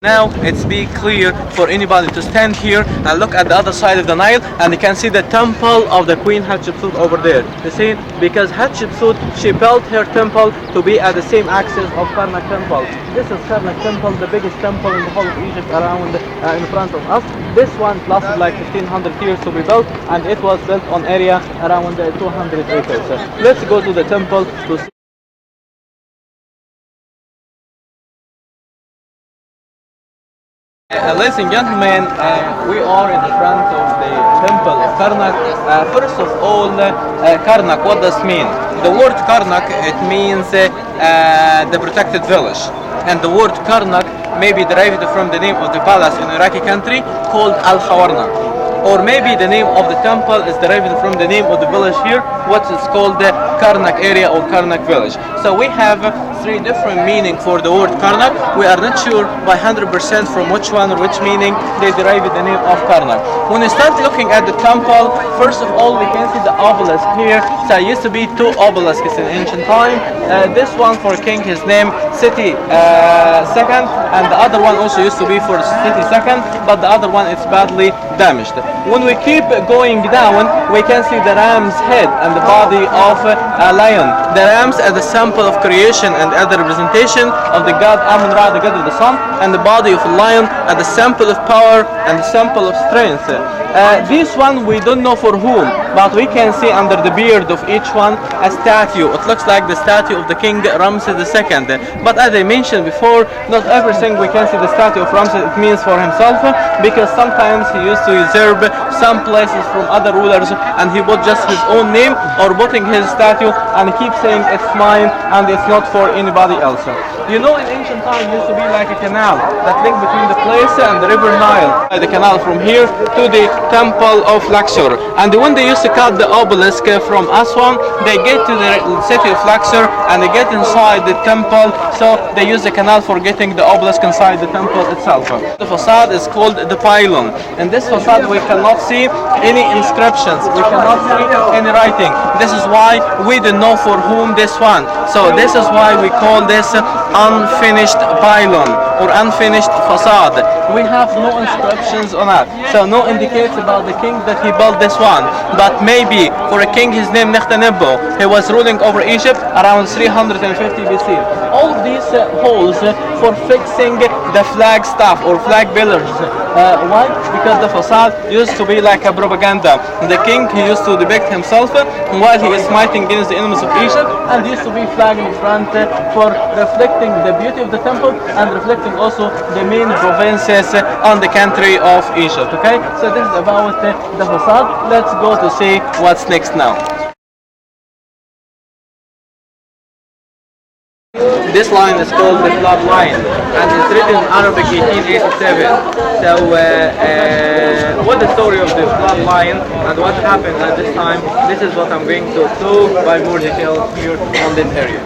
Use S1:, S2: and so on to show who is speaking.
S1: Now it's be clear for anybody to stand here and look at the other side of the Nile, and you can see the temple of the Queen Hatshepsut over there. You see, because Hatshepsut, she built her temple to be at the same axis of Karnak Temple. This is Karnak Temple, the biggest temple in the whole of Egypt around in front of us. This one lasted like 1500 years to be built, and it was built on area around 200 acres. Let's go to the temple to see. Ladies and gentlemen, we are in the front of the temple of Karnak. First of all, Karnak, what does it mean? The word Karnak, it means the protected village. And the word Karnak may be derived from the name of the palace in Iraqi country called Al-Khawarna. Or maybe the name of the temple is derived from the name of the village here, what is called the Karnak area or Karnak village. So we have three different meanings for the word Karnak. We are not sure by 100% from which one or which meaning they derive the name of Karnak. When you start looking at the temple, first of all we can see the obelisk here. So there used to be two obelisks in ancient time. This one for king, his name City II, and the other one also used to be for City II, but the other one is badly damaged. When we keep going down, we can see the ram's head and the body of a lion. The rams are the symbol of creation and other representation of the god Amun-Ra, the god of the sun, and the body of a lion are the symbol of power and the symbol of strength. This one we don't know for whom, but we can see under the beard of each one a statue. It looks like the statue of the king Ramses II. But as I mentioned before, not everything we can see the statue of Ramses it means for himself, because sometimes he used to usurp some places from other rulers and he put just his own name or putting his statue and keep saying it's mine and it's not for anybody else. You know, in ancient time used to be like a canal that linked between the place and the river Nile. The canal from here to the temple of Luxor. And when they used to cut the obelisk from Aswan, they get to the city of Luxor and they get inside the temple, so they use the canal for getting the obelisk inside the temple itself. The facade is called the pylon. In this facade we cannot see any inscriptions, we cannot see any writing. This is why we don't know for whom this one. So this is why we call this unfinished pylon or unfinished facade. We have no inscriptions on it, so no indicates about the king that he built this one. But maybe for a king his name Nekhtanebo, he was ruling over Egypt around 350 BC. All of these holes for fixing the flag staff or flag pillars. Why? Because the facade used to be like a propaganda. The king, he used to depict himself while he is fighting against the enemies of Egypt, and used to be flag in front for reflecting the beauty of the temple and reflecting also the main provinces on the country of Egypt. Okay, so this is about the facade. Let's go to see what's next now. This line is called the flood line and it's written in Arabic 1887. So what the story of the flood line and what happened at this time, this is what I'm going to talk by more details here on this area.